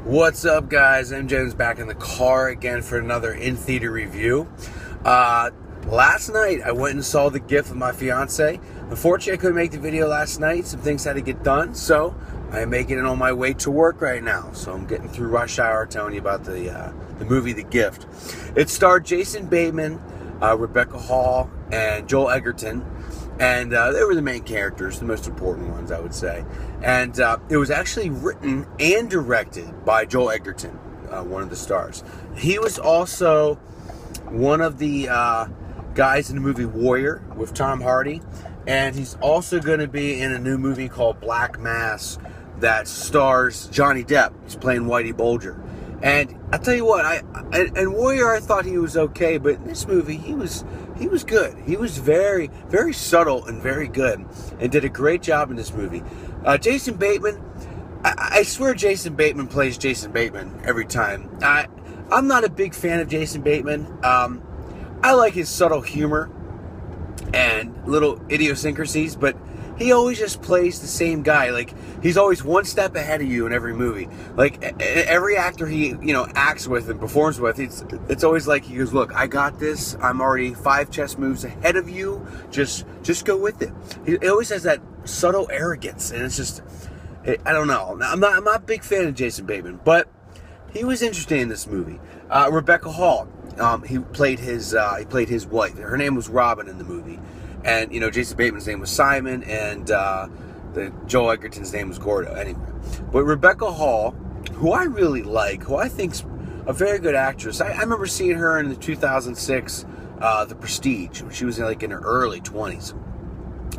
What's up, guys? MJ's back in the car again for another in-theater review. Last night, I went and saw The Gift with my fiance. Unfortunately, I couldn't make the video last night. Some things had to get done, so I'm making it on my way to work right now. So I'm getting through rush hour telling you about the movie The Gift. It starred Jason Bateman, Rebecca Hall, and Joel Edgerton. And they were the main characters, the most important ones, I would say. And it was actually written and directed by Joel Edgerton, one of the stars. He was also one of the guys in the movie Warrior with Tom Hardy. And he's also going to be in a new movie called Black Mass that stars Johnny Depp. He's playing Whitey Bulger. And I tell you what, in Warrior I thought he was okay, but in this movie he was good. He was very, very subtle and very good, and did a great job in this movie. Jason Bateman, I swear Jason Bateman plays Jason Bateman every time. I'm not a big fan of Jason Bateman. I like his subtle humor and little idiosyncrasies, but he always just plays the same guy. Like, he's always one step ahead of you in every movie. Like, every actor he, acts with and performs with, it's always like he goes, "Look, I got this. I'm already 5 chess moves ahead of you. Just go with it." He always has that subtle arrogance, and it's just, I don't know. I'm not a big fan of Jason Bateman, but he was interesting in this movie. Rebecca Hall, he played his wife. Her name was Robin in the movie. And, Jason Bateman's name was Simon, and Joel Edgerton's name was Gordo, anyway. But Rebecca Hall, who I really like, who I think's a very good actress. I remember seeing her in the 2006 The Prestige, when she was in her early 20s.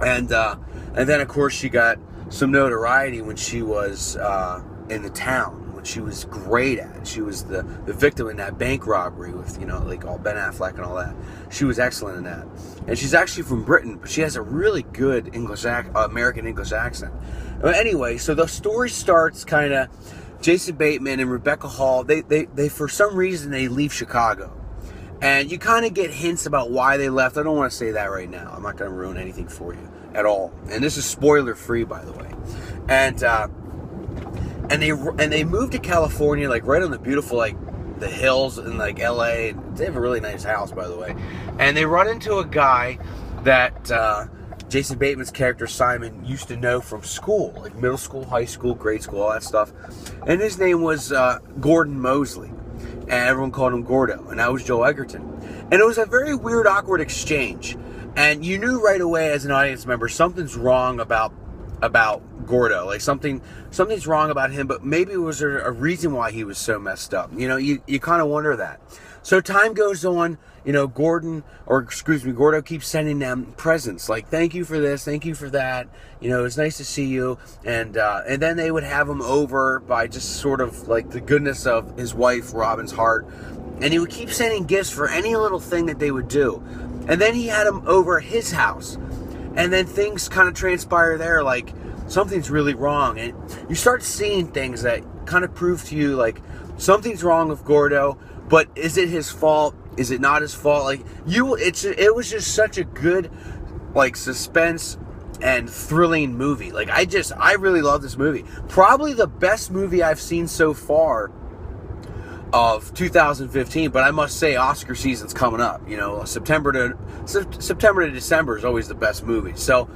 And then, of course, she got some notoriety when she was in The Town. She was great at it. She was the victim in that bank robbery with, all Ben Affleck and all that. She was excellent in that. And she's actually from Britain, but she has a really good American English accent. Anyway, so the story starts kind of Jason Bateman and Rebecca Hall. They for some reason, they leave Chicago. And you kind of get hints about why they left. I don't want to say that right now. I'm not going to ruin anything for you at all. And this is spoiler free, by the way. And they moved to California, right on the beautiful, the hills in, LA. They have a really nice house, by the way. And they run into a guy that Jason Bateman's character, Simon, used to know from school. Middle school, high school, grade school, all that stuff. And his name was Gordon Mosley. And everyone called him Gordo. And that was Joel Edgerton. And it was a very weird, awkward exchange. And you knew right away as an audience member, something's wrong about Gordo. Something's wrong about him, but maybe was there a reason why he was so messed up? You kind of wonder that. So time goes on, Gordo keeps sending them presents, thank you for this, thank you for that, it's nice to see you, and then they would have him over by just sort of the goodness of his wife, Robin's heart, and he would keep sending gifts for any little thing that they would do. And then he had him over at his house. And then things kind of transpire there, something's really wrong. And you start seeing things that kind of prove to you, something's wrong with Gordo, but is it his fault? Is it not his fault? It was just such a good, suspense and thrilling movie. I really love this movie. Probably the best movie I've seen so far of 2015, but I must say Oscar season's coming up. September to December is always the best movie. So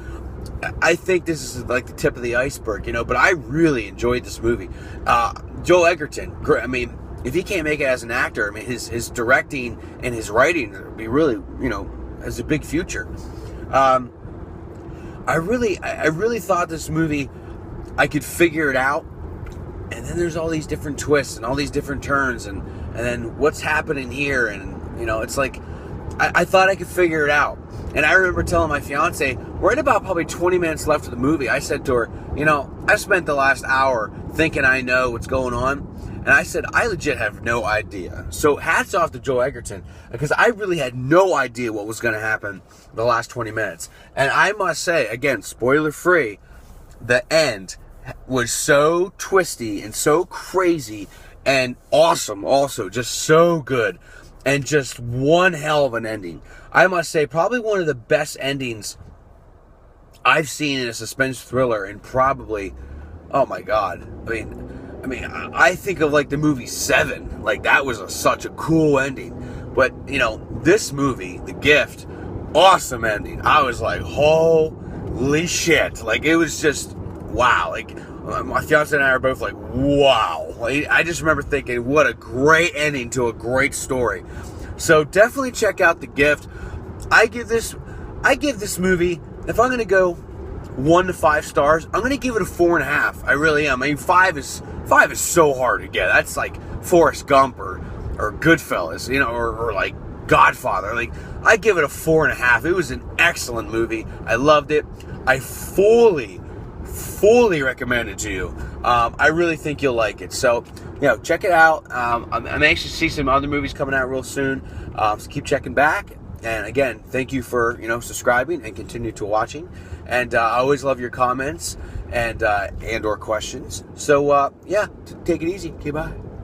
I think this is the tip of the iceberg, but I really enjoyed this movie. Joel Edgerton, I mean, if he can't make it as an actor, I mean, his directing and his writing would be really, has a big future. I really thought this movie, I could figure it out. And then there's all these different twists and all these different turns, and then what's happening here, and it's I thought I could figure it out. And I remember telling my fiance, right about probably 20 minutes left of the movie, I said to her, I spent the last hour thinking I know what's going on, and I said, I legit have no idea. So hats off to Joel Edgerton, because I really had no idea what was going to happen the last 20 minutes. And I must say, again, spoiler free, the end was so twisty and so crazy and awesome, also just so good, and just one hell of an ending. I must say, probably one of the best endings I've seen in a suspense thriller, and probably, oh my god, I mean, I mean, I think of like the movie Seven. Like that was such a cool ending. But, you know, this movie, The Gift, awesome ending. I was like, holy shit. Like, it was just, wow. Like, my fiance and I are both like, wow. Like, I just remember thinking, what a great ending to a great story. So definitely check out The Gift. I give this movie, if I'm going to go 1 to 5 stars, I'm going to give it a 4.5. I really am. I mean, 5 is so hard to get. That's like Forrest Gump or Goodfellas, you know, or like Godfather. Like, I give it a 4.5. It was an excellent movie. I loved it. I fully recommend it to you. I really think you'll like it. So, you know, check it out. I'm anxious to see some other movies coming out real soon. So keep checking back. And again, thank you for, you know, subscribing and continue to watching. And I always love your comments and or questions. So yeah, take it easy. Okay, bye.